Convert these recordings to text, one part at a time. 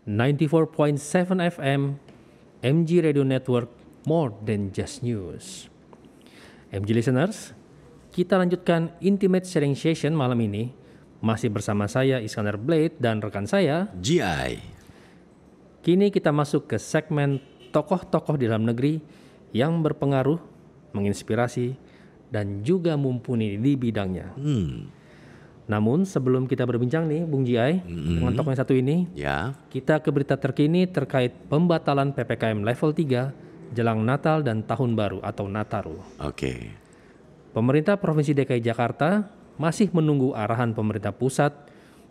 94.7 FM, MG Radio Network, more than just news. MG listeners, kita lanjutkan Intimate Sharing Session malam ini. Masih bersama saya Iskandar Blade dan rekan saya GI. Kini kita masuk ke segmen tokoh-tokoh di dalam negeri yang berpengaruh, menginspirasi, dan juga mumpuni di bidangnya. Namun sebelum kita berbincang nih Bung GI dengan tokoh yang satu ini, kita ke berita terkini terkait pembatalan PPKM level 3 jelang Natal dan Tahun Baru atau Nataru. Oke. Pemerintah Provinsi DKI Jakarta masih menunggu arahan pemerintah pusat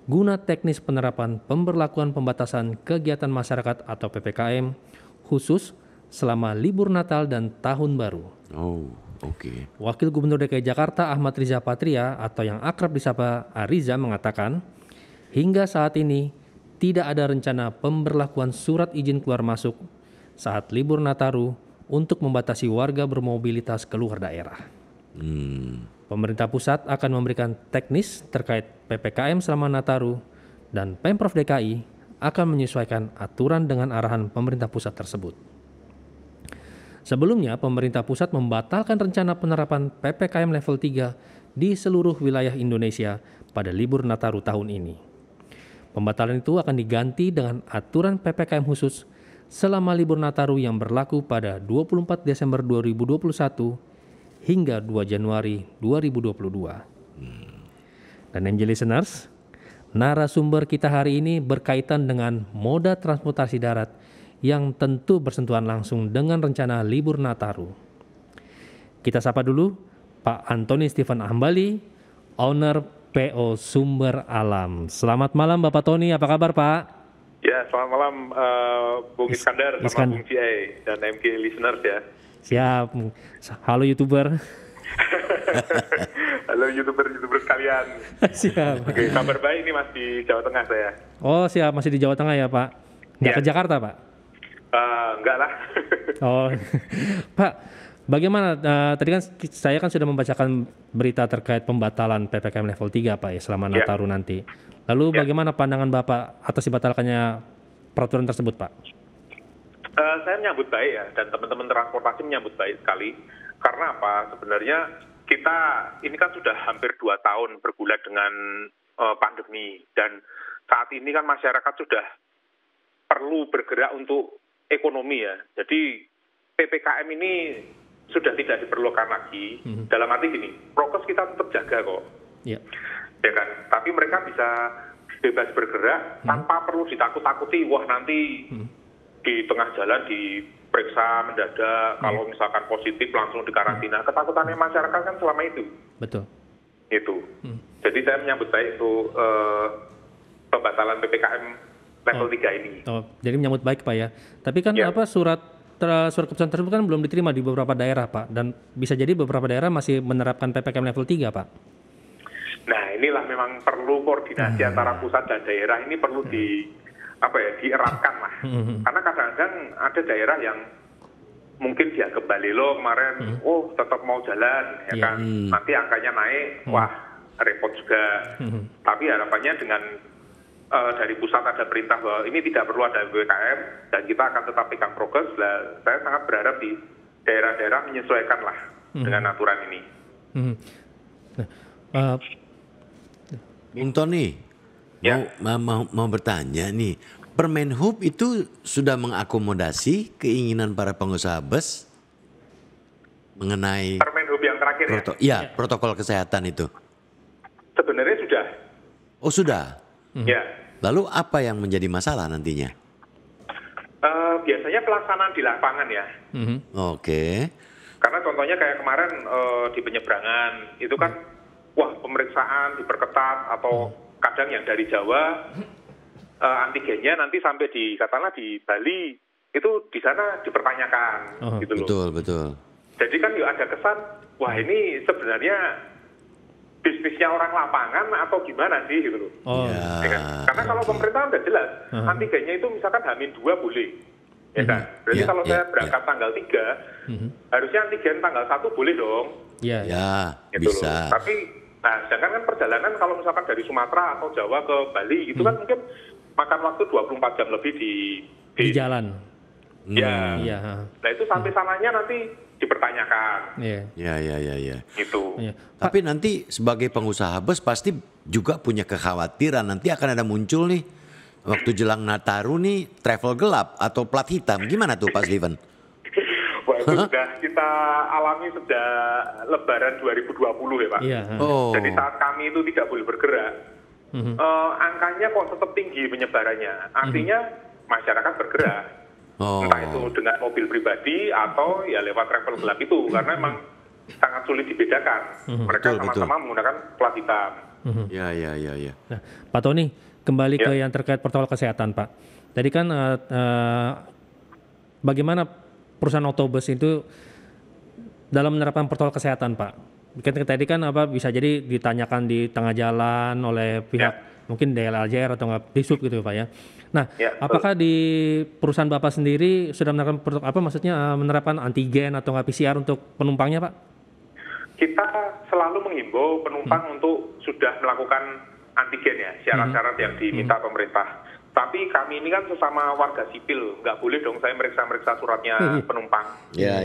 guna teknis penerapan pemberlakuan pembatasan kegiatan masyarakat atau PPKM khusus selama libur Natal dan Tahun Baru. Oke. Wakil Gubernur DKI Jakarta Ahmad Riza Patria atau yang akrab disapa Ariza mengatakan, hingga saat ini tidak ada rencana pemberlakuan surat izin keluar masuk saat libur Nataru untuk membatasi warga bermobilitas keluar daerah. Pemerintah pusat akan memberikan teknis terkait PPKM selama Nataru dan Pemprov DKI akan menyesuaikan aturan dengan arahan pemerintah pusat tersebut. Sebelumnya, pemerintah pusat membatalkan rencana penerapan PPKM level 3 di seluruh wilayah Indonesia pada libur Nataru tahun ini. Pembatalan itu akan diganti dengan aturan PPKM khusus selama libur Nataru yang berlaku pada 24 Desember 2021 hingga 2 Januari 2022. Dan MJ listeners, narasumber kita hari ini berkaitan dengan moda transportasi darat yang tentu bersentuhan langsung dengan rencana libur Nataru. Kita sapa dulu Pak Antoni Stephen Hambali, owner PO Sumber Alam. Selamat malam Bapak Tony, apa kabar Pak? Ya, selamat malam Bung Iskandar sama Bung Ciai dan MG listeners ya. Siap. Halo YouTuber. Halo YouTuber sekalian. Siap. Oke, kabar baik nih Mas di Jawa Tengah saya. Oh siap, masih di Jawa Tengah ya Pak? Nggak ke Jakarta Pak? Enggak lah. Pak, bagaimana? Tadi kan saya sudah membacakan berita terkait pembatalan PPKM level 3 Pak ya selama Nataru nanti. Lalu bagaimana pandangan Bapak atas dibatalkannya peraturan tersebut Pak? Saya menyambut baik ya, dan teman-teman transportasi menyambut baik sekali. Karena apa? Sebenarnya kita ini kan sudah hampir 2 tahun bergulat dengan pandemi. Dan saat ini kan masyarakat sudah perlu bergerak untuk ekonomi ya. Jadi PPKM ini sudah tidak diperlukan lagi. Dalam arti gini, prokes kita tetap jaga kok. Ya kan? Tapi mereka bisa bebas bergerak tanpa perlu ditakut-takuti. Wah nanti di tengah jalan diperiksa mendadak, kalau misalkan positif langsung dikarantina. Ketakutannya masyarakat kan selama itu. Betul. Itu. Jadi saya menyambut baik itu pembatalan PPKM level 3 ini. Jadi menyambut baik Pak ya. Tapi kan surat keputusan tersebut kan belum diterima di beberapa daerah Pak. Dan bisa jadi beberapa daerah masih menerapkan PPKM level 3 Pak. Nah inilah memang perlu koordinasi antara pusat dan daerah. Ini perlu dieratkan lah. Karena kadang-kadang ada daerah yang mungkin dianggap balelo kemarin, tetap mau jalan, ya kan. Nanti angkanya naik, wah repot juga. Tapi harapannya dengan dari pusat ada perintah bahwa ini tidak perlu ada PPKM dan kita akan tetap pegang prokes. Saya sangat berharap di daerah-daerah menyesuaikan lah dengan aturan ini. Bung Tony, mau bertanya nih, Permenhub itu sudah mengakomodasi keinginan para pengusaha bus mengenai Permenhub yang terakhir protokol kesehatan itu? Sebenarnya sudah. Oh sudah? Ya. Lalu apa yang menjadi masalah nantinya? Biasanya pelaksanaan di lapangan ya. Oke. Karena contohnya kayak kemarin di penyeberangan itu kan, pemeriksaan diperketat atau kadang yang dari Jawa antigennya nanti sampai katakanlah di Bali itu di sana dipertanyakan gitu loh. Betul. Jadi kan ada kesan ini sebenarnya bisnisnya orang lapangan atau gimana sih gitu loh. Ya kan? Karena kalau pemerintah udah jelas antigennya itu misalkan H-2 boleh. Ya kan? Berarti kalau saya berangkat tanggal 3 harusnya antigen tanggal 1 boleh dong. Gitu bisa. Tapi sedangkan kan perjalanan kalau misalkan dari Sumatera atau Jawa ke Bali itu kan mungkin makan waktu 24 jam lebih di Di jalan. Ya. Iya. Nah itu sampai sananya nanti dipertanyakan. Iya. Ya. Gitu. Iya. Tapi nanti sebagai pengusaha bus pasti juga punya kekhawatiran nanti akan ada muncul nih waktu jelang Nataru nih travel gelap atau plat hitam. Gimana tuh Pak Steven? Wah itu sudah kita alami sejak Lebaran 2020 ya Pak. Iya. Oh. Jadi saat kami itu tidak boleh bergerak, angkanya kok tetap tinggi penyebarannya. Artinya masyarakat bergerak. Oh. Entah itu dengan mobil pribadi atau ya lewat travel gelap itu. Karena memang sangat sulit dibedakan. Mereka Betul, sama-sama menggunakan plat hitam. Ya. Nah, Pak Tony, kembali Ya. ke yang terkait protokol kesehatan, Pak. Tadi kan bagaimana perusahaan otobus itu dalam menerapkan protokol kesehatan, Pak? Tadi kan bisa jadi ditanyakan di tengah jalan oleh pihak mungkin DLLJR atau nggak Disub gitu, Pak ya. Nah, Ya, apakah di perusahaan Bapak sendiri sudah menerapkan menerapkan antigen atau nggak PCR untuk penumpangnya, Pak? Kita selalu menghimbau penumpang untuk sudah melakukan antigen ya, syarat-syarat yang diminta pemerintah. Tapi kami ini kan sesama warga sipil, nggak boleh dong saya meriksa-meriksa suratnya penumpang. Ya.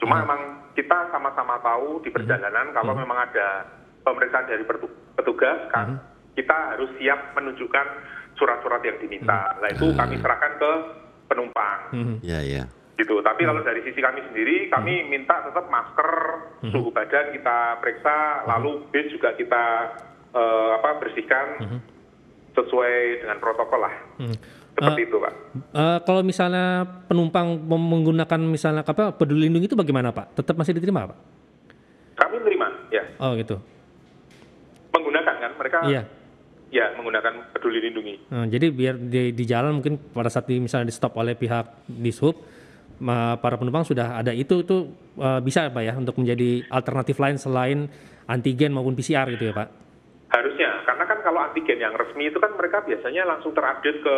Cuma memang kita sama-sama tahu di perjalanan kalau memang ada pemeriksaan dari petugas, kan kita harus siap menunjukkan surat-surat yang diminta. Nah itu kami serahkan ke penumpang. Ya. Gitu. Tapi kalau dari sisi kami sendiri, kami minta tetap masker, suhu badan kita periksa, lalu bis juga kita bersihkan sesuai dengan protokol lah. Seperti itu, Pak. Kalau misalnya penumpang menggunakan misalnya Peduli Lindungi itu bagaimana, Pak? Tetap masih diterima, Pak? Kami menerima, ya. Oh gitu. Menggunakan kan mereka? Iya. Ya, menggunakan Peduli Lindungi. Jadi biar di jalan mungkin pada saat misalnya di stop oleh pihak Dishub, para penumpang sudah ada itu bisa Pak ya untuk menjadi alternatif lain selain antigen maupun PCR gitu ya Pak? Harusnya, karena kan kalau antigen yang resmi itu kan mereka biasanya langsung terupdate ke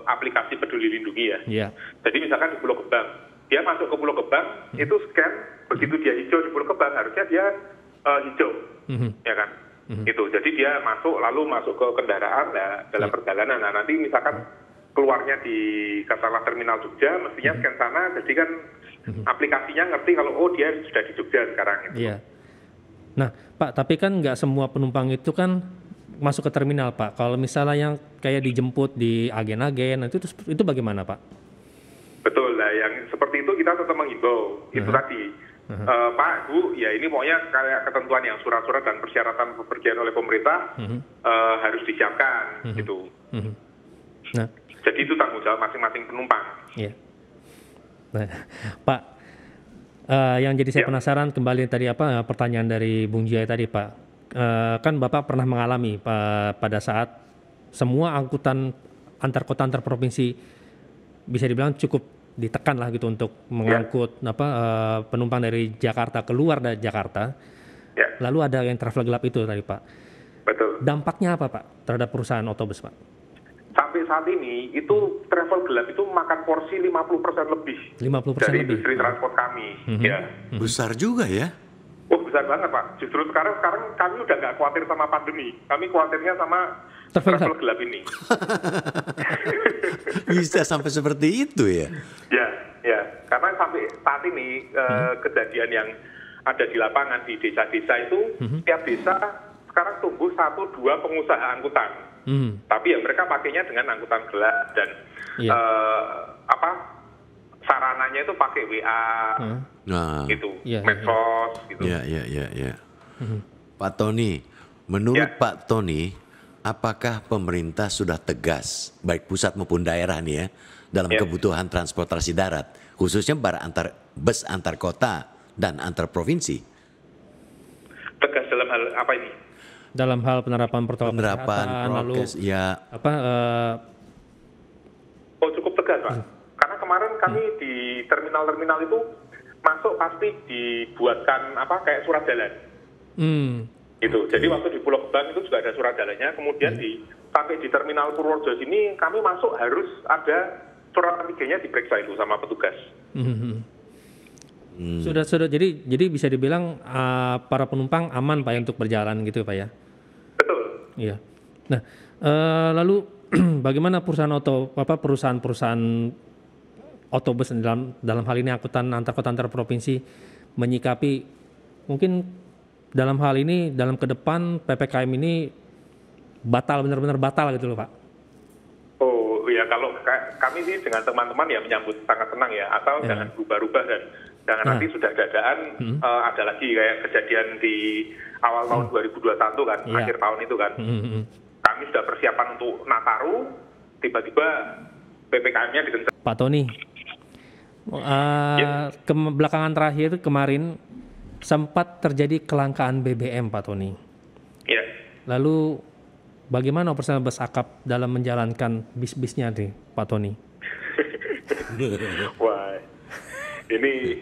aplikasi Peduli Lindungi ya. Iya. Jadi misalkan di Pulau Gebang, dia masuk ke Pulau Gebang, itu scan, begitu dia hijau di Pulau Gebang harusnya dia hijau, ya kan? Itu, jadi dia lalu masuk ke kendaraan dalam perjalanan. Nah nanti misalkan keluarnya di katakanlah terminal Jogja, mestinya scan sana, jadi kan aplikasinya ngerti kalau dia sudah di Jogja sekarang. Gitu. Iya. Nah Pak, tapi kan nggak semua penumpang itu kan masuk ke terminal Pak. Kalau misalnya yang kayak dijemput di agen-agen, itu bagaimana Pak? Betul lah, yang seperti itu kita tetap menghimbau. Itu tadi. Pak, Bu, ya ini pokoknya kayak ketentuan yang surat-surat dan persyaratan bepergian oleh pemerintah harus disiapkan, gitu. Nah, jadi itu tanggung jawab masing-masing penumpang. Iya. Nah, Pak, yang jadi saya penasaran kembali tadi pertanyaan dari Bung Jaya tadi Pak, kan Bapak pernah mengalami pada saat semua angkutan antar kota antar provinsi bisa dibilang cukup ditekan lah gitu untuk mengangkut penumpang dari Jakarta keluar dari Jakarta. Lalu ada yang travel gelap itu tadi Pak. Betul. Dampaknya apa Pak terhadap perusahaan otobus Pak? Sampai saat ini itu travel gelap itu makan porsi 50% lebih 50% dari lebih. industri transport kami. Ya. Besar juga ya. Oh besar banget Pak. Justru sekarang kami udah nggak khawatir sama pandemi. Kami khawatirnya sama travel gelap ini. Bisa sampai seperti itu ya? Ya. Karena sampai saat ini kejadian yang ada di lapangan di desa-desa itu tiap desa sekarang tumbuh 1-2 pengusaha angkutan. Tapi ya mereka pakainya dengan angkutan gelap dan sarananya itu pakai WA, gitu, medsos, gitu. Ya. Pak Tony, menurut Pak Tony, apakah pemerintah sudah tegas, baik pusat maupun daerah nih ya, dalam kebutuhan transportasi darat, khususnya bus antar kota dan antar provinsi? Tegas dalam hal apa ini? Dalam hal penerapan protokol kesehatan, prokes, cukup tegas Pak. Karena kemarin kami di terminal-terminal itu masuk pasti dibuatkan kayak surat jalan. Gitu. Jadi waktu di Pulau Gebang itu juga ada surat jalannya. Kemudian sampai di terminal Purworejo sini kami masuk harus ada surat antigennya diperiksa itu sama petugas. Sudah jadi bisa dibilang para penumpang aman Pak ya untuk berjalan gitu Pak ya. Betul. Iya. Nah lalu bagaimana perusahaan-perusahaan otobus dalam hal ini angkutan antar kota antar provinsi menyikapi mungkin dalam hal ini dalam ke depan PPKM ini benar-benar batal gitu loh Pak? Oh ya, kalau kami sih dengan teman-teman ya menyambut sangat senang ya, asal jangan berubah-ubah dan jangan nanti sudah dadaan ada lagi kayak kejadian di awal tahun 2021 kan, akhir tahun itu kan. Kami sudah persiapan untuk Nataru, tiba-tiba PPKM-nya dikencangkan. Pak Tony, belakangan terakhir kemarin sempat terjadi kelangkaan BBM Pak Tony. Ya. Lalu bagaimana operasional bus akap dalam menjalankan bis-bisnya nih Pak Tony? Wah, ini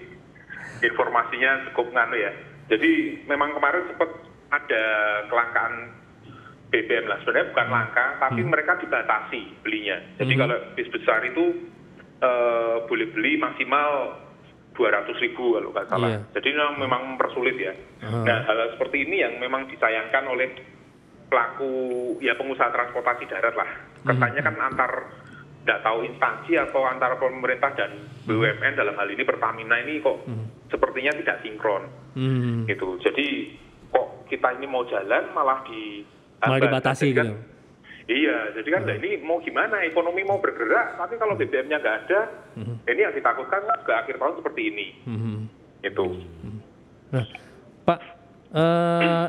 informasinya cukup nganu ya. Jadi memang kemarin sempat ada kelangkaan BBM lah. Sebenarnya bukan langka, tapi mereka dibatasi belinya. Jadi kalau bis besar itu boleh beli maksimal 200.000 kalau nggak salah. Jadi memang mempersulit ya. Nah, hal seperti ini yang memang disayangkan oleh pelaku ya pengusaha transportasi darat lah. Kesannya kan antar nggak tahu instansi atau antara pemerintah dan BUMN dalam hal ini Pertamina ini kok sepertinya tidak sinkron. Gitu. Jadi kok kita ini mau jalan malah dibatasi gitu. Kan, iya, jadi kan ini mau gimana, ekonomi mau bergerak, tapi kalau BBM-nya nggak ada, ini yang ditakutkan juga akhir tahun seperti ini. Itu. Nah, Pak,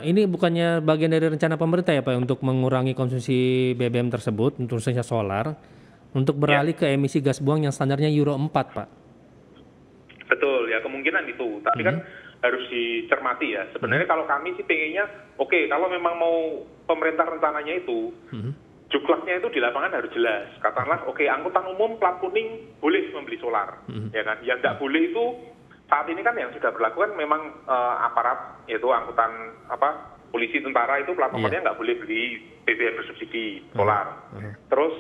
ini bukannya bagian dari rencana pemerintah ya Pak untuk mengurangi konsumsi BBM tersebut, khususnya solar, untuk beralih ke emisi gas buang yang standarnya Euro 4 Pak? Betul, ya kemungkinan itu. Tapi kan harus dicermati ya. Sebenarnya kalau kami sih pengennya, oke, kalau memang mau pemerintah rencananya itu, juklaknya itu di lapangan harus jelas. Katakanlah, oke, angkutan umum plat kuning boleh membeli solar, ya kan? Yang nggak boleh itu saat ini kan yang sudah berlaku kan memang aparat, yaitu angkutan polisi, tentara itu plat nomornya nggak boleh beli BBM bersubsidi solar. Terus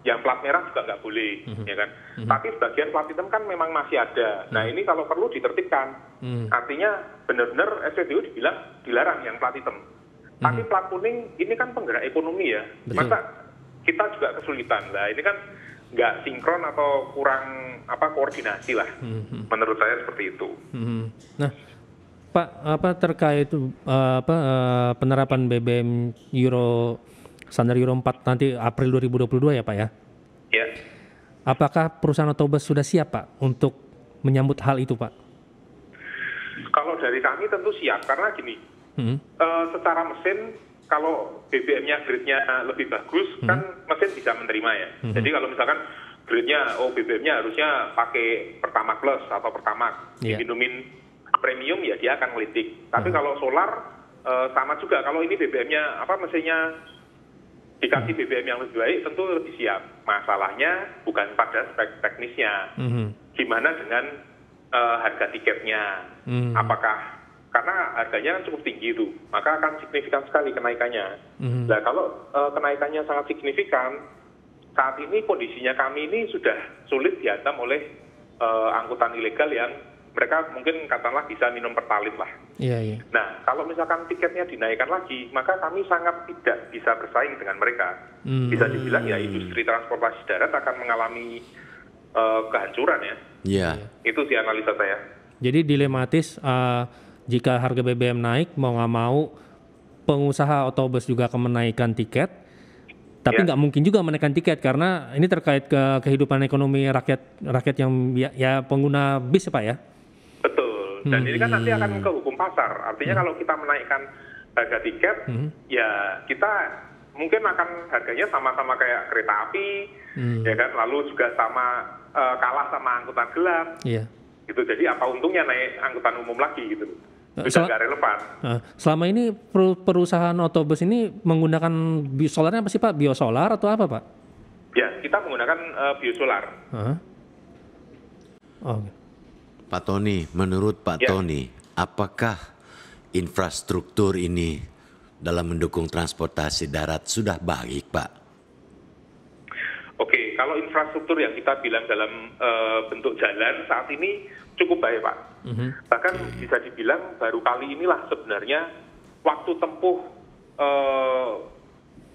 yang plat merah juga nggak boleh, ya kan? Tapi sebagian plat hitam kan memang masih ada. Nah ini kalau perlu ditertibkan, artinya benar-benar SPBU dibilang dilarang yang plat hitam. Tapi plat kuning ini kan penggerak ekonomi ya. Betul. Masa kita juga kesulitan. Nah ini kan nggak sinkron atau kurang koordinasi lah. Menurut saya seperti itu. Nah, Pak, terkait penerapan BBM standar Euro 4 nanti April 2022 ya Pak ya? Ya. Apakah perusahaan otobus sudah siap Pak untuk menyambut hal itu Pak? Kalau dari kami tentu siap karena gini. Secara mesin kalau BBM-nya grade-nya lebih bagus kan mesin bisa menerima ya. Jadi kalau misalkan grade-nya BBM-nya harusnya pakai Pertamax Plus atau Pertamax, diminumin premium ya dia akan ngelitik. Tapi kalau solar sama juga, kalau ini BBM-nya mesinnya dikasih BBM yang lebih baik tentu lebih siap. Masalahnya bukan pada spek teknisnya. Gimana dengan harga tiketnya? Apakah karena harganya kan cukup tinggi itu, maka akan signifikan sekali kenaikannya. Nah kalau kenaikannya sangat signifikan, saat ini kondisinya kami ini sudah sulit dihantam oleh angkutan ilegal yang mereka mungkin katakanlah bisa minum pertalit lah. Iya. Nah kalau misalkan tiketnya dinaikkan lagi, maka kami sangat tidak bisa bersaing dengan mereka. Bisa dibilang ya industri transportasi darat akan mengalami kehancuran ya. Iya. Itu sih analisa saya. Jadi dilematis. Jika harga BBM naik, mau nggak mau pengusaha otobus juga akan menaikkan tiket, tapi nggak mungkin juga menaikkan tiket karena ini terkait kehidupan ekonomi rakyat yang ya pengguna bis Pak ya? Betul, dan ini kan nanti akan ke hukum pasar, artinya kalau kita menaikkan harga tiket, ya kita mungkin akan harganya sama-sama kayak kereta api, ya kan, lalu juga sama kalah sama angkutan gelap, gitu. Jadi apa untungnya naik angkutan umum lagi gitu? Sudah nggak relevan. Selama ini perusahaan otobus ini menggunakan biosolarnya apa sih Pak? Biosolar atau apa Pak? Ya, kita menggunakan biosolar. Pak Tony, menurut Pak Tony, apakah infrastruktur ini dalam mendukung transportasi darat sudah baik Pak? Oke, kalau infrastruktur yang kita bilang dalam bentuk jalan saat ini cukup baik Pak. Bahkan bisa dibilang baru kali inilah sebenarnya waktu tempuh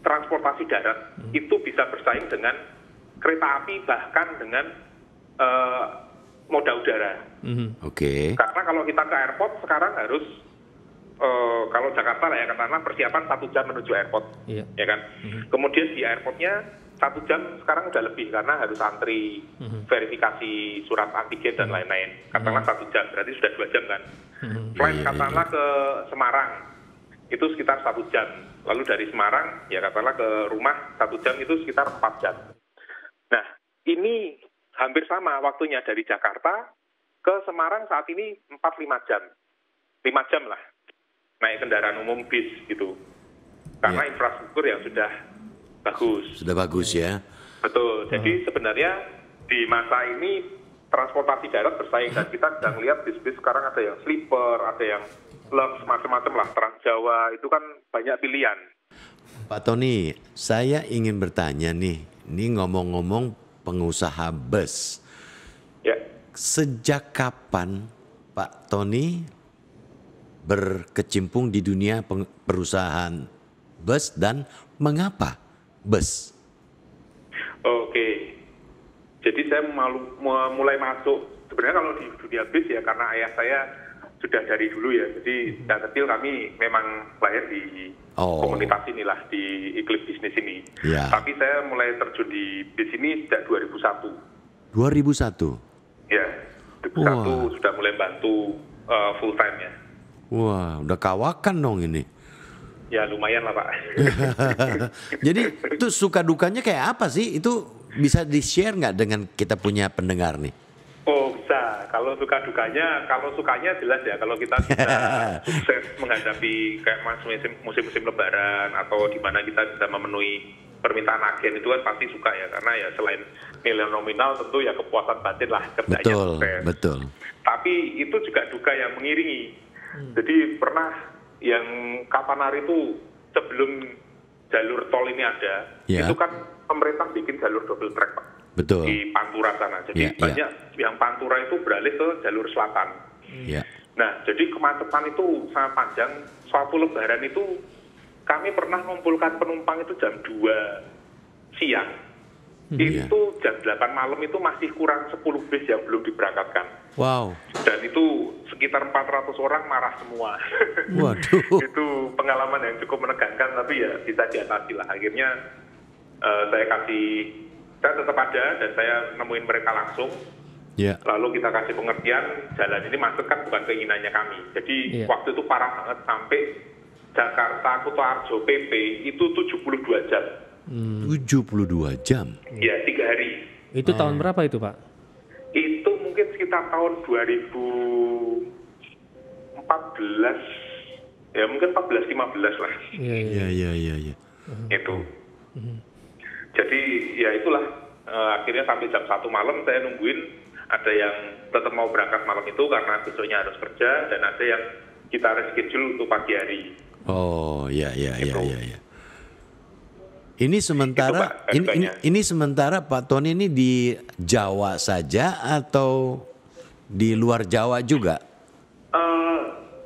transportasi darat itu bisa bersaing dengan kereta api, bahkan dengan moda udara. Oke. Karena kalau kita ke airport sekarang harus kalau Jakarta lah ya katakanlah persiapan 1 jam menuju airport, ya kan. Kemudian di airportnya 1 jam sekarang udah lebih karena harus antri verifikasi surat antigen dan lain-lain. Katakanlah 1 jam berarti sudah 2 jam kan. Flight katakanlah ke Semarang itu sekitar 1 jam. Lalu dari Semarang ya katakanlah ke rumah 1 jam itu sekitar 4 jam. Nah ini hampir sama waktunya dari Jakarta ke Semarang saat ini 4-5 jam. 5 jam lah naik kendaraan umum bis gitu. Karena infrastruktur yang sudah bagus. Sudah bagus ya. Betul. Jadi sebenarnya di masa ini transportasi darat bersaing dan kita sedang lihat bis-bis sekarang ada yang sleeper, ada yang lux, macam-macam lah. Trans Jawa itu kan banyak pilihan. Pak Tony, saya ingin bertanya nih. Ini ngomong-ngomong pengusaha bus. Ya. Sejak kapan Pak Tony berkecimpung di dunia perusahaan bus dan mengapa bus? Oke, jadi saya mulai masuk, sebenarnya kalau di dunia bis ya karena ayah saya sudah dari dulu ya, jadi dari kecil kami memang lahir di komunitas inilah, di iklim bisnis ini. Ya. Tapi saya mulai terjun di bis ini sejak 2001. 2001? Ya, 2001 sudah mulai bantu full time ya. Wah, udah kawakan dong ini. Ya lumayan lah Pak. Jadi itu suka dukanya kayak apa sih? Itu bisa di-share nggak dengan kita punya pendengar nih? Oh bisa, kalau suka dukanya, kalau sukanya jelas ya, kalau kita bisa sukses menghadapi kayak musim-musim lebaran atau di mana kita bisa memenuhi permintaan agen itu kan pasti suka ya, karena ya selain nilai nominal tentu ya kepuasan batin lah kerjanya sukses. Betul. Tapi itu juga duka yang mengiringi. Jadi pernah yang Kapanari itu sebelum jalur tol ini ada, itu kan pemerintah bikin jalur double track Pak. Betul. Di Pantura sana. Jadi banyak yang Pantura itu beralih ke jalur selatan. Nah, jadi kemacetan itu sangat panjang. Suatu lebaran itu kami pernah mengumpulkan penumpang itu jam 2 siang. Itu jam 8 malam itu masih kurang 10 bis yang belum diberangkatkan. Wow. Dan itu sekitar 400 orang marah semua. Waduh. Itu pengalaman yang cukup menegangkan, tapi ya bisa diatasi lah. Akhirnya saya tetap ada dan saya nemuin mereka langsung. Lalu kita kasih pengertian, jalan ini masuk kan bukan keinginannya kami. Jadi waktu itu parah banget sampai Jakarta Kutoarjo PP itu 72 jam. 72 jam? Ya, 3 hari. Itu tahun berapa itu Pak? Itu mungkin sekitar tahun 2014, ya mungkin 14-15 lah. Iya. Itu. Jadi ya itulah, akhirnya sampai jam 1 malam saya nungguin, ada yang tetap mau berangkat malam itu karena besoknya harus kerja, dan ada yang kita reschedule untuk pagi hari. Oh, iya. Ini sementara ini sementara Pak Tony ini di Jawa saja atau di luar Jawa juga?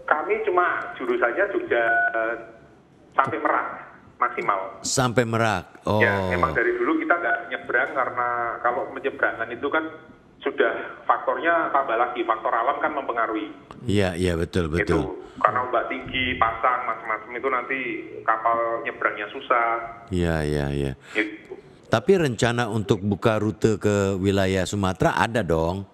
Kami cuma jurusannya Jogja sampai Merak maksimal. Sampai Merak. Oh. Ya, memang dari dulu kita nggak nyebrang karena kalau menyeberangan itu kan sudah faktornya tambah lagi, faktor alam kan mempengaruhi. Iya betul. Itu karena ombak tinggi, pasang, macam-macam itu nanti kapal nyebrangnya susah. Iya. Gitu. Tapi rencana untuk buka rute ke wilayah Sumatera ada dong?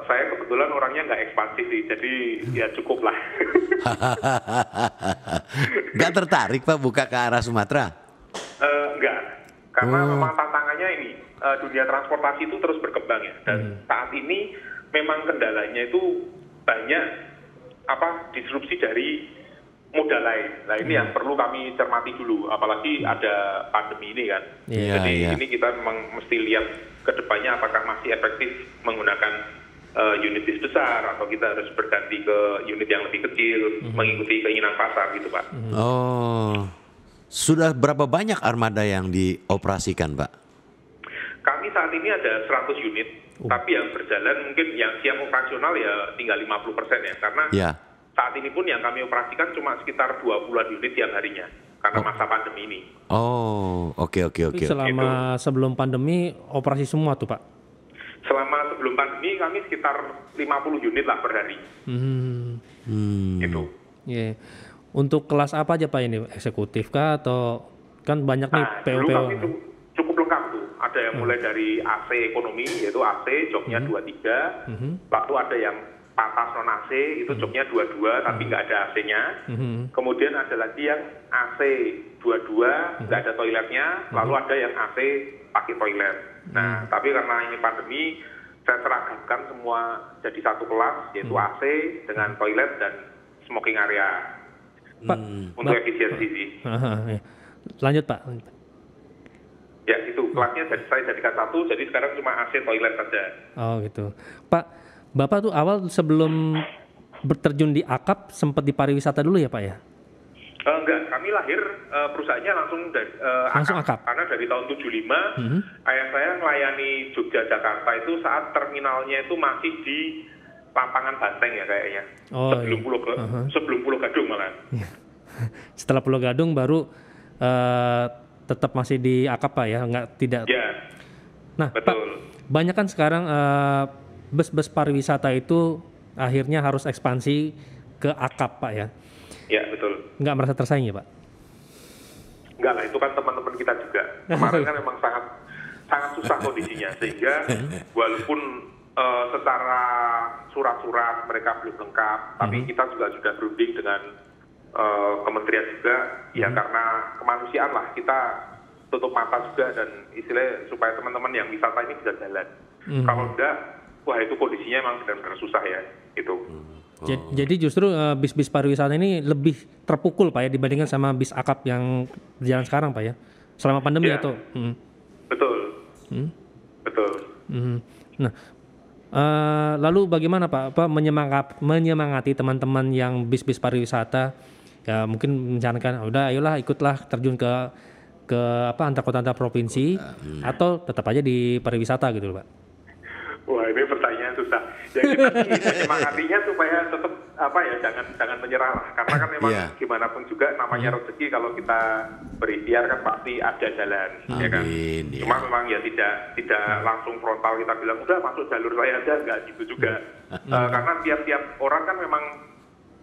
Saya kebetulan orangnya nggak ekspansif sih, jadi ya cukup lah. Nggak tertarik Pak buka ke arah Sumatera? Enggak, karena memang tantangannya ini, dunia transportasi itu terus berkembang ya. Dan saat ini memang kendalanya itu banyak disrupsi dari moda lain. Nah ini yang perlu kami cermati dulu, apalagi ada pandemi ini kan. Jadi ini kita memang mesti lihat ke depannya apakah masih efektif menggunakan unit bis besar atau kita harus berganti ke unit yang lebih kecil, mengikuti keinginan pasar gitu Pak. Oh, sudah berapa banyak armada yang dioperasikan Pak? Kami saat ini ada 100 unit, tapi yang berjalan mungkin yang siap operasional ya tinggal 50% ya, karena saat ini pun yang kami operasikan cuma sekitar 20 unit tiap harinya. karena masa pandemi ini. Oh, oke. Tapi selama sebelum pandemi operasi semua tuh Pak? Selama sebelum pandemi kami sekitar 50 unit lah per hari. Itu. Yeah. Untuk kelas apa aja Pak ini? Eksekutif kah atau kan banyak nih Dulu PO-PO? kami cukup lengkap tuh. Ada yang mulai dari AC ekonomi, yaitu AC, jobnya 23. Lalu ada yang patas non AC, itu jobnya 22, tapi nggak ada AC-nya. Kemudian ada lagi yang AC 22, nggak ada toiletnya. Lalu ada yang AC pakai toilet. Nah, tapi karena ini pandemi, saya seragamkan semua jadi satu kelas, yaitu AC dengan toilet dan smoking area. Pak, untuk efisiensi sih. Ya. Lanjut Pak. Ya itu kelasnya saya jadikan satu, jadi sekarang cuma AC toilet saja. Oh gitu. Pak, Bapak tuh awal sebelum berterjun di akap sempat di pariwisata dulu ya Pak ya? Enggak, kami lahir perusahaannya langsung dari Langsung akap. Karena dari tahun 75 ayah saya melayani Jogja Jakarta itu saat terminalnya itu masih di lapangan Banteng ya kayaknya. Sebelum Pulau Gadung malah. Setelah Pulau Gadung baru tetap masih di akap Pak ya, tidak. Ya. Nah, betul. Pak, banyak kan sekarang bus-bus pariwisata itu akhirnya harus ekspansi ke akap Pak ya. Ya, betul. Nggak merasa tersaing ya Pak? Enggak lah, itu kan teman-teman kita juga. Kemarin kan memang sangat susah kondisinya, sehingga walaupun secara surat-surat mereka belum lengkap, tapi kita juga sudah berunding dengan kementerian juga, ya karena kemanusiaan lah, kita tutup mata juga dan istilahnya supaya teman-teman yang wisata ini bisa jalan. Kalau enggak, wah itu kondisinya memang benar-benar susah ya, itu. Jadi justru bis-bis pariwisata ini lebih terpukul Pak ya dibandingkan sama bis akap yang berjalan sekarang Pak ya, selama pandemi Ya. atau? Betul. Betul. Nah, lalu bagaimana Pak menyemangati teman-teman yang bis-bis pariwisata ya mungkin mencanangkan udah ayolah ikutlah terjun ke antar kota antar provinsi atau tetap aja di pariwisata gitu loh Pak? Wah ini pertanyaan susah. Yang kita ingin menyemangatinya supaya tetap jangan menyerah lah. Karena kan memang gimana pun juga namanya rezeki kalau kita berikhtiar kan pasti ada jalan. Ya kan? Cuma memang ya tidak langsung frontal kita bilang udah masuk jalur saya aja, nggak gitu juga. Karena tiap-tiap orang kan memang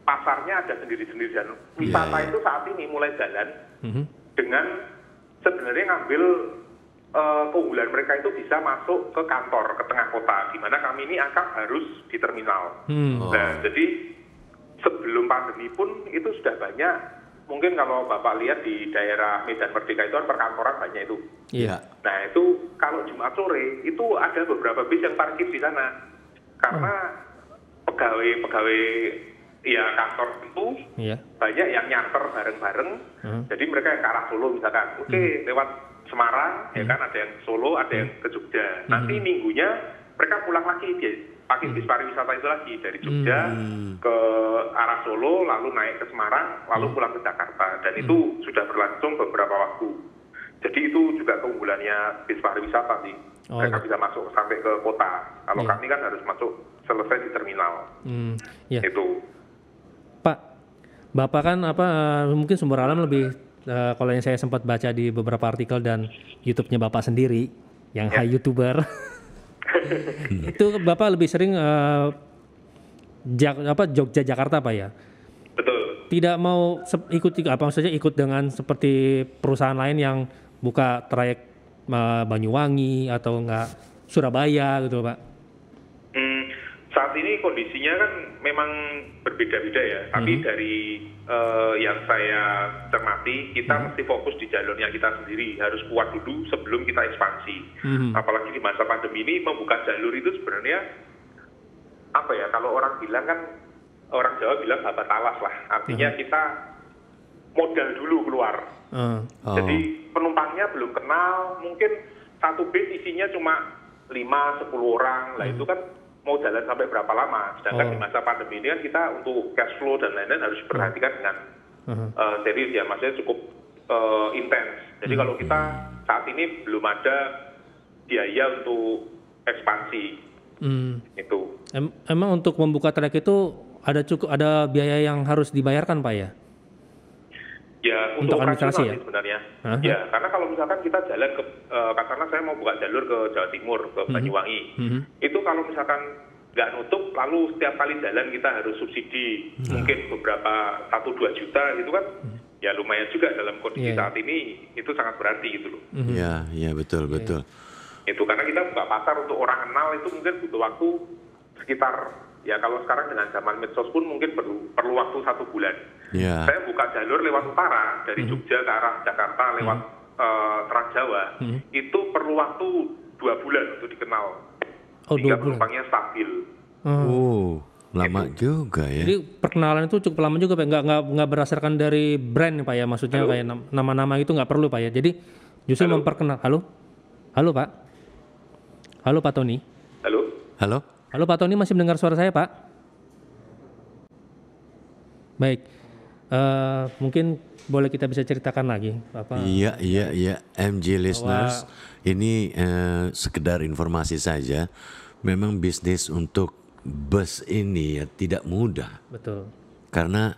pasarnya ada sendiri-sendiri dan wisata itu saat ini mulai jalan dengan sebenarnya ngambil keunggulan mereka itu bisa masuk ke kantor, ke tengah kota, di mana kami ini akap harus di terminal. Nah, jadi sebelum pandemi pun itu sudah banyak, mungkin kalau Bapak lihat di daerah Medan Merdeka itu kan perkantoran banyak itu. Nah, itu kalau Jumat sore, itu ada beberapa bis yang parkir di sana. Karena pegawai ya kantor itu banyak yang nyarter bareng-bareng, jadi mereka yang ke arah Solo misalkan, lewat Semarang, ya kan ada yang Solo, ada yang ke Jogja. Nanti minggunya mereka pulang lagi pakai bis pariwisata itu lagi dari Jogja ke arah Solo, lalu naik ke Semarang, lalu pulang ke Jakarta. Dan itu sudah berlangsung beberapa waktu. Jadi itu juga keunggulannya bis pariwisata sih. Mereka bisa masuk sampai ke kota. Kalau kami kan harus masuk selesai di terminal. Itu. Pak, Bapak kan mungkin sumber alam lebih kalau yang saya sempat baca di beberapa artikel dan YouTube-nya Bapak sendiri yang high YouTuber itu Bapak lebih sering Jogja Jakarta Pak ya? Betul. Tidak mau ikut dengan seperti perusahaan lain yang buka trayek Banyuwangi atau enggak Surabaya gitu Pak? Saat ini kondisinya kan memang berbeda-beda ya, tapi dari yang saya cermati, kita mesti fokus di jalurnya kita sendiri, harus kuat dulu sebelum kita ekspansi. Apalagi di masa pandemi ini, membuka jalur itu sebenarnya, kalau orang bilang kan, orang Jawa bilang babat talas lah, artinya kita modal dulu keluar. Jadi penumpangnya belum kenal, mungkin satu bis isinya cuma 5-10 orang, lah itu kan mau jalan sampai berapa lama. Sedangkan di masa pandemi ini kan kita untuk cash flow dan lain-lain harus perhatikan dengan serius ya, maksudnya cukup intens. Jadi kalau kita saat ini belum ada biaya untuk ekspansi. Itu. Emang untuk membuka trek itu ada biaya yang harus dibayarkan Pak ya? Ya, Untuk administrasi operasional ya? sih sebenarnya. Aha. Ya, karena kalau misalkan kita jalan ke, katakanlah saya mau buka jalur ke Jawa Timur, ke Banyuwangi, itu kalau misalkan nggak nutup, lalu setiap kali jalan kita harus subsidi, mungkin beberapa 1-2 juta, itu kan ya lumayan juga dalam kondisi Iya. saat ini, itu sangat berarti gitu loh. Iya, iya betul, betul. Itu karena kita buka pasar untuk orang kenal itu mungkin butuh waktu sekitar, ya kalau sekarang dengan zaman medsos pun mungkin perlu waktu 1 bulan. Iya. Saya buka jalur lewat utara dari Jogja ke arah Jakarta lewat Trans Jawa, itu perlu waktu 2 bulan untuk dikenal. Oh, 2 Sehingga bulan. penumpangnya stabil. Oh, lama juga ya. Jadi perkenalan itu cukup lama juga Pak, nggak berdasarkan dari brand Pak ya, maksudnya kayak nama-nama itu nggak perlu Pak ya. Jadi justru memperkenal. Halo Pak. Halo Pak Tony. Halo? Halo? Halo Pak Tony, masih mendengar suara saya Pak? Baik. Mungkin boleh kita bisa ceritakan lagi apa? Iya, iya, iya. MG listeners, ini sekedar informasi saja. Memang bisnis untuk bus ini ya tidak mudah. Betul. Karena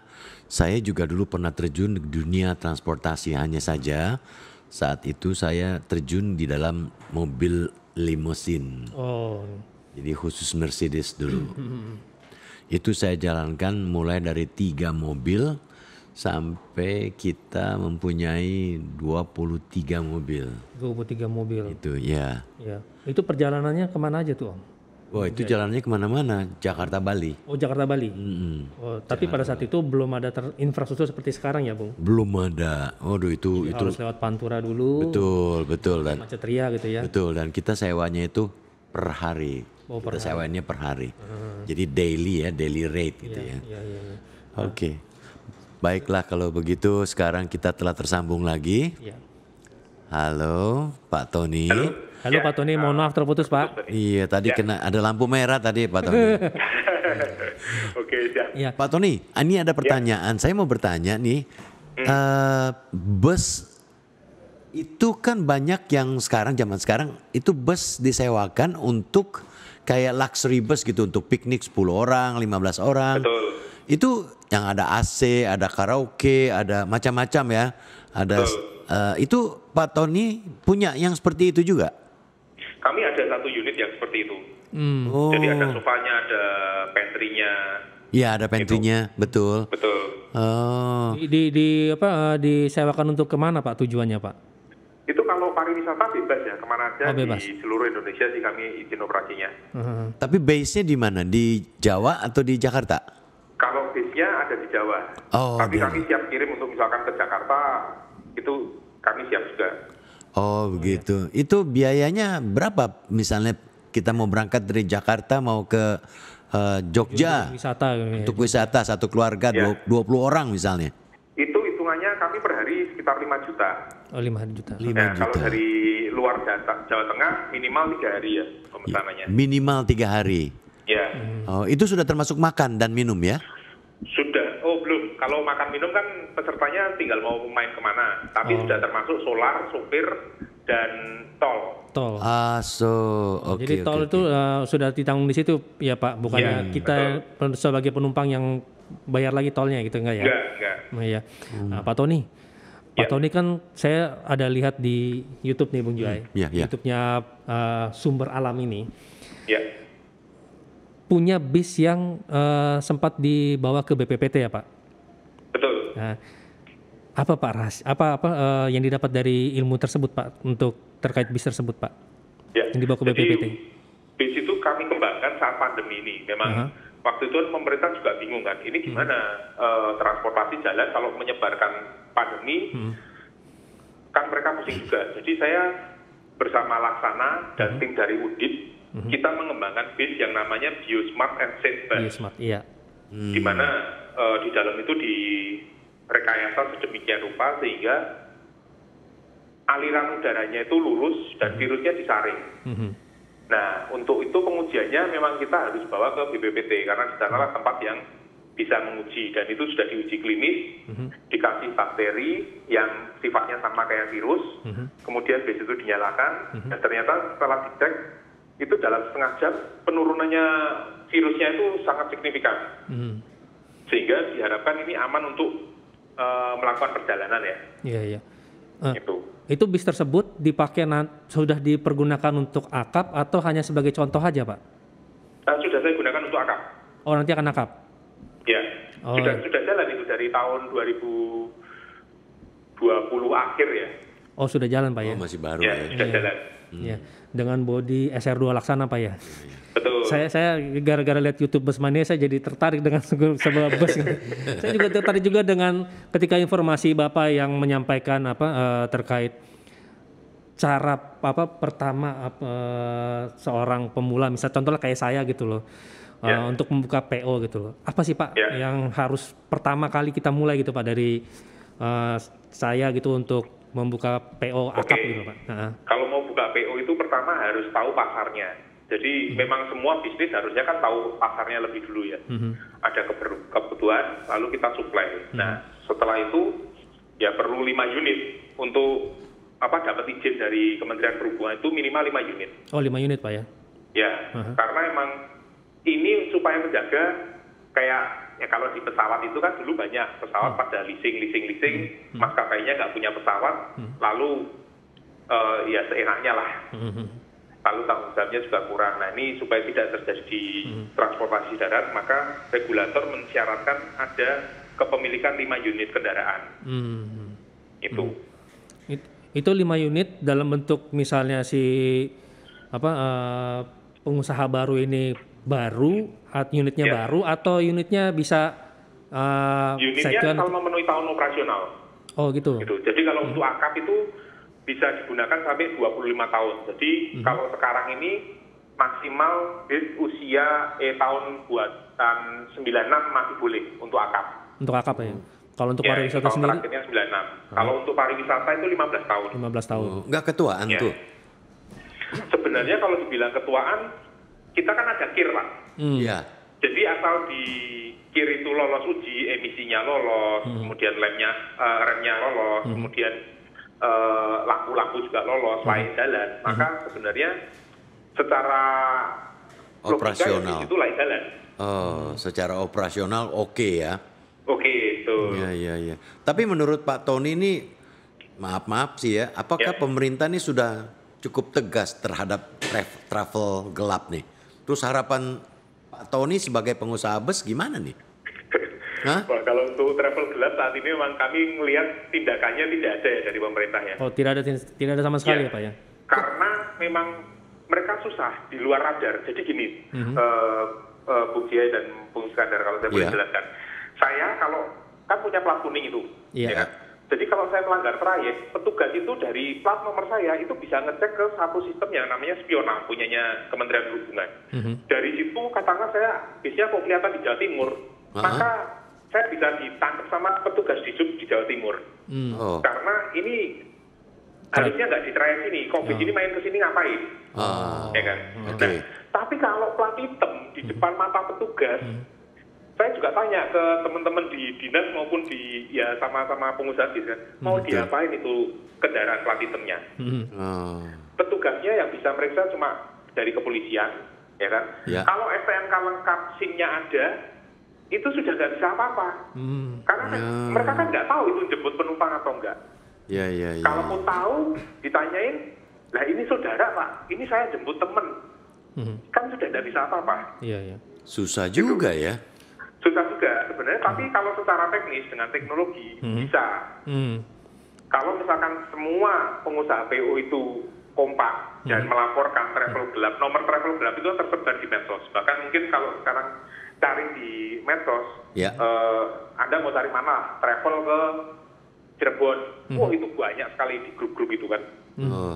saya juga dulu pernah terjun di dunia transportasi, hanya saja saat itu saya terjun di dalam mobil limosin. Oh. Jadi khusus Mercedes dulu. Itu saya jalankan mulai dari 3 mobil sampai kita mempunyai 23 mobil. 23 mobil. Itu ya. Ya. Itu perjalanannya kemana aja tuh Om? Wah itu jalannya kemana-mana, Jakarta Bali. Oh, Jakarta Bali. Oh, tapi pada saat itu belum ada infrastruktur seperti sekarang ya Bung? Belum ada. Waduh itu Harus lewat Pantura dulu. betul dan Macet ria gitu ya. betul dan kita sewanya itu per hari. Oh, per Kita sewanya per hari. Jadi daily rate gitu ya. Iya, iya, iya. Oke. Baiklah kalau begitu sekarang kita telah tersambung lagi. Iya. Halo Pak Tony. Halo Pak Tony, mohon maaf terputus Pak. Iya tadi kena ada lampu merah tadi Pak Tony. Oke, siap. Iya. Pak Tony, ini ada pertanyaan. Saya mau bertanya nih, bus itu kan banyak yang zaman sekarang itu bus disewakan untuk kayak luxury bus gitu untuk piknik 10 orang, 15 orang. Betul. Itu yang ada AC, ada karaoke, ada macam-macam ya. Ada itu Pak Tony punya yang seperti itu juga? Kami ada 1 unit yang seperti itu. Oh. Jadi ada sofanya, ada pantry-nya. Iya, ada pantry-nya, betul. Betul. Oh. Disewakan untuk kemana Pak tujuannya Pak? Itu kalau pariwisata bebas ya, kemana aja bebas. di seluruh Indonesia sih kami izin operasinya. Tapi base-nya di mana? Di Jawa atau di Jakarta? Kalau base-nya ada di Jawa. Oh, Tapi dia- kami siap kirim untuk misalkan ke Jakarta, itu kami siap juga. Oh begitu. Itu biayanya berapa? Misalnya kita mau berangkat dari Jakarta mau ke Jogja Wisata gitu ya. untuk wisata satu keluarga Ya. 20 orang misalnya. Itu hitungannya kami per hari sekitar 5 juta. Oh, 5 juta. 5 Nah, kalau juta. dari luar Jawa Tengah minimal 3 hari ya pemesanannya. Minimal 3 hari. Ya, Oh itu sudah termasuk makan dan minum ya? sudah. Oh belum. Kalau makan minum kan pesertanya tinggal mau main kemana. Tapi sudah termasuk solar, sopir, dan tol. Tol. Oke. Jadi tol oke, itu oke. sudah ditanggung di situ ya Pak, bukannya kita sebagai penumpang yang bayar lagi tolnya gitu enggak ya? Enggak. Nah, iya. Nah, Pak Tony. Pak Tony kan saya ada lihat di YouTube nih Bung Juai. Iya, iya. YouTube-nya Sumber Alam ini Ya. punya bis yang sempat dibawa ke BPPT ya Pak. Betul. Nah, apa Pak yang didapat dari ilmu tersebut Pak untuk terkait bis tersebut Pak? Ya. Yang dibawa ke Jadi, BPPT. bis itu kami kembangkan saat pandemi ini. Memang waktu itu pemerintah juga bingung kan, ini gimana transportasi jalan kalau menyebarkan pandemi, kan mereka pusing juga. Jadi saya bersama Laksana dan tim dari Udip, kita mengembangkan bis yang namanya Biosmart and Safe Bus. Biosmart, iya. Di mana di dalam itu direkayasa sedemikian rupa sehingga aliran udaranya itu lurus dan virusnya disaring. Nah, untuk itu pengujiannya memang kita harus bawa ke BPPT karena di sanalah tempat yang bisa menguji dan itu sudah diuji klinis, dikasih bakteri yang sifatnya sama kayak virus, kemudian bis itu dinyalakan dan ternyata setelah dicek itu dalam setengah jam penurunannya virusnya itu sangat signifikan. Sehingga diharapkan ini aman untuk melakukan perjalanan ya. Iya, iya. Itu bis tersebut sudah dipergunakan untuk akap atau hanya sebagai contoh aja, Pak? Sudah saya gunakan untuk akap. Oh, nanti akan akap? Ya, sudah jalan itu dari tahun 2020 akhir ya. Oh, sudah jalan, Pak ya? Oh, masih baru ya. ya. Sudah jalan. Ya, dengan bodi SR2 Laksana, Pak ya? Betul. Saya gara-gara lihat YouTube Busmania saya jadi tertarik dengan sebuah bus. Saya juga tertarik juga dengan ketika informasi Bapak yang menyampaikan terkait cara pertama seorang pemula, misal contohnya kayak saya gitu loh, untuk membuka PO gitu loh. Apa sih Pak yang harus pertama kali kita mulai gitu Pak dari saya gitu untuk membuka PO akap gitu Pak? Kalau mau buka PO itu pertama harus tahu pasarnya. Jadi memang semua bisnis harusnya kan tahu pasarnya lebih dulu ya. Ada kebutuhan, lalu kita supply. Nah setelah itu ya perlu 5 unit untuk dapat izin dari Kementerian Perhubungan itu minimal 5 unit. Oh 5 unit Pak ya? Ya, karena emang ini supaya menjaga kayak ya kalau di pesawat itu kan dulu banyak pesawat pada leasing, maskapainya nggak punya pesawat, lalu ya seenaknya lah. Lalu tanggung jawabnya juga kurang. Nah ini supaya tidak terjadi di transportasi darat, maka regulator mensyaratkan ada kepemilikan 5 unit kendaraan. Itu 5 unit dalam bentuk misalnya pengusaha baru ini baru, unitnya baru atau unitnya bisa unitnya kalau memenuhi tahun operasional. Oh gitu. Jadi kalau untuk akap itu bisa digunakan sampai 25 tahun. Jadi kalau sekarang ini maksimal usia tahun buatan 96 masih boleh untuk akap. Untuk akap ya? Kalau untuk pariwisata sendiri? Terakhirnya 96. Kalau untuk pariwisata itu 15 tahun. 15 tahun. Nggak ketuaan tuh? Sebenarnya kalau dibilang ketuaan, kita kan ada KIR Pak. Iya. Jadi asal di KIR itu lolos uji, emisinya lolos, kemudian remnya lolos, kemudian lampu-lampu juga lolos, layak jalan, maka sebenarnya secara operasional itu layak jalan. Oh, secara operasional oke ya. Oke, itu. Iya. Tapi menurut Pak Tony ini, maaf sih ya, apakah pemerintah ini sudah cukup tegas terhadap travel gelap nih? Terus harapan Pak Tony sebagai pengusaha bus gimana nih? Wah, kalau untuk travel gelap saat ini memang kami melihat tindakannya tidak ada ya dari pemerintah ya. Oh, tidak ada sama sekali ya Pak ya? Karena memang mereka susah di luar radar. Jadi gini, Bung Jaya dan Bung Iskandar kalau saya boleh jelaskan. Saya kalau kan punya plat kuning itu, ya kan? Jadi kalau saya melanggar trayek, petugas itu dari plat nomor saya itu bisa ngecek ke satu sistem yang namanya Spiona, punyanya Kementerian Perhubungan. Dari situ katakanlah saya biasanya kok kelihatan di Jawa Timur, maka saya bisa ditangkap sama petugas di Sub di Jawa Timur. Karena ini harusnya nggak di trayek sini, COVID ini main ke sini ngapain? Ya kan? Nah, tapi kalau plat hitam di depan mata petugas, saya juga tanya ke teman-teman di dinas maupun di sama-sama pengusaha bis kan, mau diapain itu kendaraan plat hitamnya? Petugasnya yang bisa meriksa cuma dari kepolisian, ya kan? Kalau STNK lengkap SIM-nya ada, itu sudah nggak bisa apa-apa. Karena mereka kan nggak tahu itu jemput penumpang atau enggak. Kalaupun tahu, ditanyain, lah ini saudara Pak, ini saya jemput temen, kan sudah nggak bisa apa-apa. Susah juga ya. Susah juga sebenarnya, tapi kalau secara teknis dengan teknologi bisa. Kalau misalkan semua pengusaha PO itu kompak dan melaporkan travel gelap, nomor travel gelap itu tersebar di medsos. Bahkan mungkin kalau sekarang cari di medsos, Anda mau cari mana? Travel ke Cirebon, itu banyak sekali di grup-grup itu kan.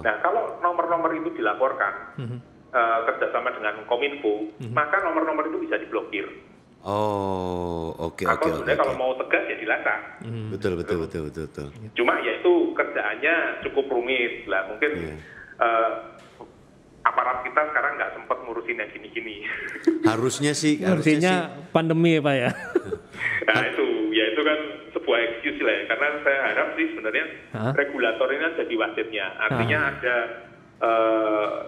Nah kalau nomor-nomor itu dilaporkan kerjasama dengan Kominfo, maka nomor-nomor itu bisa diblokir. Oke. Kalau mau tegas ya dilacak. Betul. Cuma ya itu kerjaannya cukup rumit lah. Mungkin aparat kita sekarang nggak sempat ngurusin yang gini-gini. Harusnya sih. Pandemi ya Pak ya. Nah itu kan sebuah excuse lah ya. Karena saya harap sih sebenarnya regulator ini kan jadi wasitnya. Artinya ada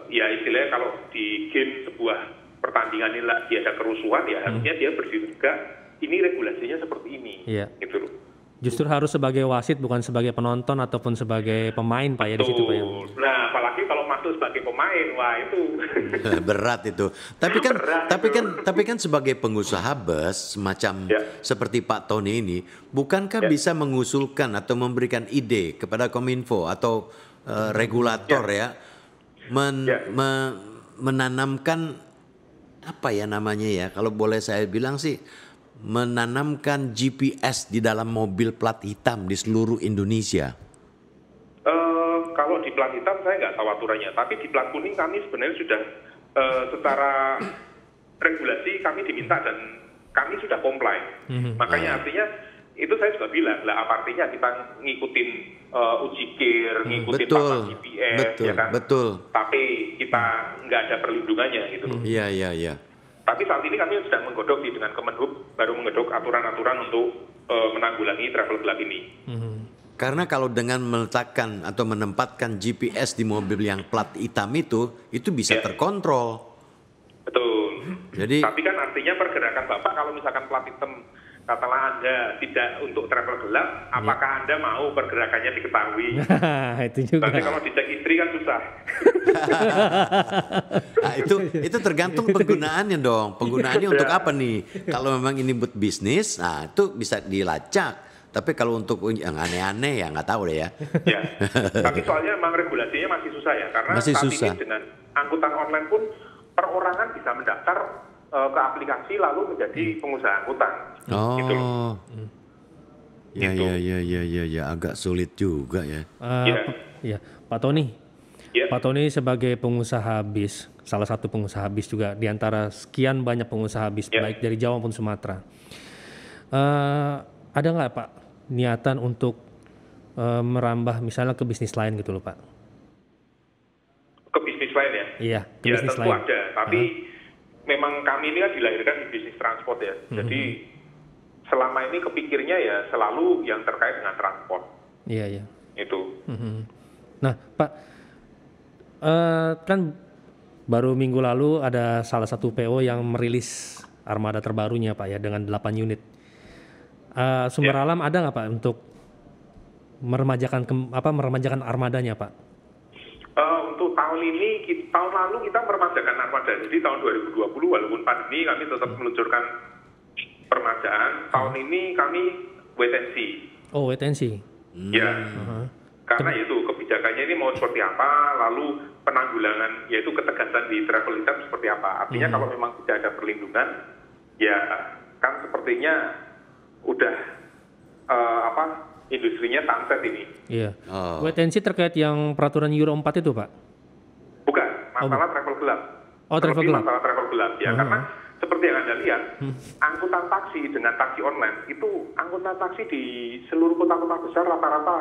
istilahnya kalau di game sebuah pertandingan ini lagi ada kerusuhan ya harusnya dia berdiri juga ini regulasinya seperti ini gitu loh. Justru harus sebagai wasit, bukan sebagai penonton ataupun sebagai pemain, Pak, ya, di situ, Pak, ya. Nah, apalagi kalau masuk sebagai pemain, wah itu berat itu. Tapi kan sebagai pengusaha bus semacam seperti Pak Tony ini, bukankah bisa mengusulkan atau memberikan ide kepada Kominfo atau regulator menanamkan apa ya namanya ya? Kalau boleh saya bilang sih, menanamkan GPS di dalam mobil plat hitam di seluruh Indonesia. Kalau di plat hitam saya nggak tahu aturannya, tapi di plat kuning kami sebenarnya sudah secara regulasi kami diminta dan kami sudah comply. Makanya artinya itu saya juga bilang, lah apa artinya kita ngikutin uji kir, ngikutin pasal GPS, ya kan? Betul. Tapi kita nggak ada perlindungannya gitu. Iya. Tapi saat ini kami sedang menggodok dengan Kemenhub, baru menggodok aturan-aturan untuk menanggulangi travel gelap ini. Karena kalau dengan meletakkan atau menempatkan GPS di mobil yang plat hitam itu bisa terkontrol. Betul. Jadi, tapi kan artinya pergerakan Bapak kalau misalkan plat hitam, katakanlah Anda tidak untuk travel gelap, apakah Anda mau pergerakannya diketahui? Itu juga. Nanti kalau dicek istri kan susah. Nah, itu tergantung penggunaannya dong. Penggunaannya untuk apa nih? Kalau memang ini buat bisnis, nah itu bisa dilacak. Tapi kalau untuk yang aneh-aneh ya nggak tahu deh ya. Ya. Tapi soalnya memang regulasinya masih susah ya, karena saat ini dengan angkutan online pun perorangan bisa mendaftar ke aplikasi lalu menjadi pengusaha angkutan. Gitu. Ya, agak sulit juga ya. Ya, Pak Tony. Ya. Pak Tony sebagai pengusaha bis, salah satu pengusaha bis juga di antara sekian banyak pengusaha bis baik dari Jawa maupun Sumatera. Ada nggak Pak niatan untuk merambah misalnya ke bisnis lain gitu loh Pak? Ke bisnis lain ya? Iya, ke ya bisnis tentu lain. ada, tapi memang kami ini kan dilahirkan di bisnis transport ya. Jadi selama ini kepikirnya ya selalu yang terkait dengan transport. Iya. Itu. Nah Pak, kan baru minggu lalu ada salah satu PO yang merilis armada terbarunya Pak ya dengan 8 unit. Sumber alam ada nggak Pak untuk meremajakan armadanya Pak? Untuk tahun ini, tahun lalu kita meremajakan armada. Jadi tahun 2020 walaupun pandemi kami tetap meluncurkan permajaan. Tahun ini kami wait and see. Oh, wait and see. Ya. Karena itu kebijakannya ini mau seperti apa, lalu penanggulangan yaitu ketegasan di travel hitam seperti apa. Artinya kalau memang tidak ada perlindungan, ya kan sepertinya udah industrinya sunset ini. Iya. Wait and see terkait yang peraturan Euro 4 itu Pak? Bukan, masalah travel gelap. Travel gelap. Masalah travel gelap ya, karena seperti yang Anda lihat, angkutan taksi dengan taksi online itu angkutan taksi di seluruh kota-kota besar rata-rata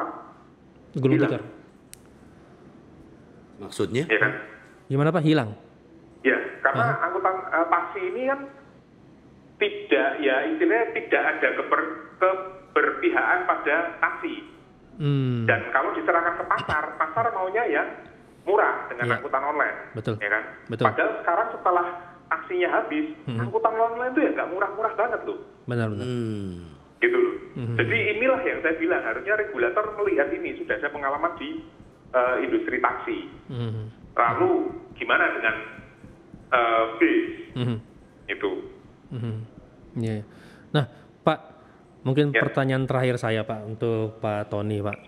gulung tikar. Maksudnya? Ya kan? Gimana Pak? Hilang? Ya, karena angkutan taksi ini kan tidak, ya istilahnya tidak ada keberpihakan pada taksi. Dan kalau diserahkan ke pasar maunya yang murah dengan angkutan online. Betul. Ya kan? Betul. Padahal sekarang setelah taksinya habis, angkutan online itu ya nggak murah-murah banget loh. Benar. Gitu loh. Jadi inilah yang saya bilang, harusnya regulator melihat ini, sudah ada pengalaman di industri taksi. Lalu gimana dengan bis? Itu. Yeah. Nah, Pak, mungkin pertanyaan terakhir saya Pak untuk Pak Tony Pak.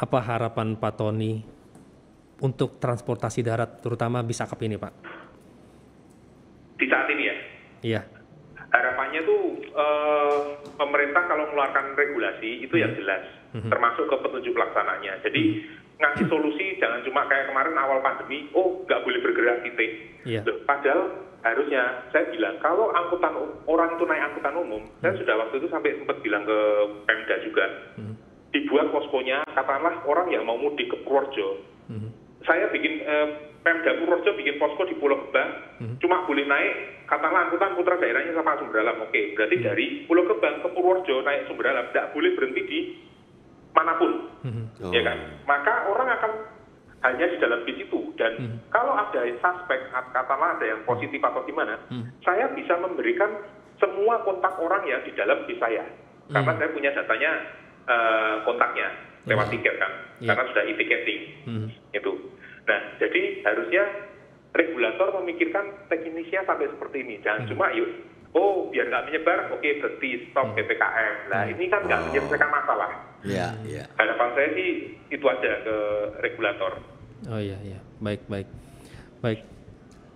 Apa harapan Pak Tony untuk transportasi darat, terutama bis akap ini Pak? Di saat ini ya? Iya. Harapannya tuh pemerintah kalau mengeluarkan regulasi itu yang jelas, termasuk ke petunjuk pelaksananya. Jadi ngasih solusi jangan cuma kayak kemarin awal pandemi, nggak boleh bergerak titik. Iya. Padahal harusnya saya bilang kalau angkutan orang itu naik angkutan umum, saya sudah waktu itu sampai sempat bilang ke Pemda juga, dibuat poskonya, katakanlah orang yang mau mudik ke Purworejo, saya bikin Pemda Purworejo bikin posko di Pulau Gebang, cuma boleh naik katakanlah angkutan putra daerahnya sama Sumber Dalam, oke, berarti dari Pulau Gebang ke Purworejo naik Sumber Dalam, tidak boleh berhenti di manapun, ya kan? Maka orang akan hanya di dalam bis itu, dan kalau ada suspek, katakanlah ada yang positif atau gimana, saya bisa memberikan semua kontak orang yang di dalam bis saya. karena saya punya datanya kontaknya lewat tiket kan, karena sudah e-ticketing itu. Nah, jadi harusnya regulator memikirkan teknisnya sampai seperti ini, jangan cuma biar nggak menyebar, oke berhenti stop PPKM. Nah ini kan nggak menyelesaikan masalah. Harapan saya sih itu aja ke regulator. Oh iya, baik,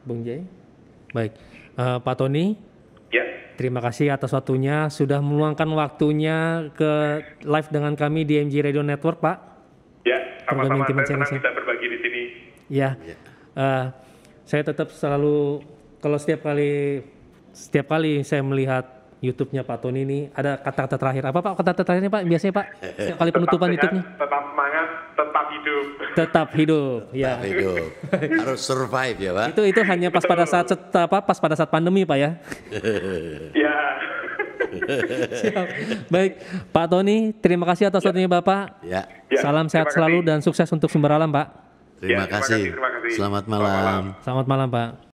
Bung Jay, baik, Pak Tony. Ya. Terima kasih atas waktunya, sudah meluangkan waktunya ke live dengan kami di MG Radio Network, Pak. Ya, sama-sama. Saya senang bisa berbagi di sini. Ya, saya tetap selalu kalau setiap kali saya melihat YouTube-nya Pak Tony ini ada kata-kata terakhir. Apa Pak kata-kata terakhirnya Pak? Biasanya Pak setiap kali penutupan YouTube-nya. Tetap semangat, tetap hidup. Tetap hidup, ya. Tetap hidup. Harus survive ya Pak. Itu hanya pas pada saat pandemi Pak ya. Ya. Siap. Baik, Pak Tony, terima kasih atas waktunya Bapak. Ya. Salam sehat selalu dan sukses untuk Sumber Alam Pak. Terima kasih. Terima kasih. Selamat malam. Selamat malam Pak.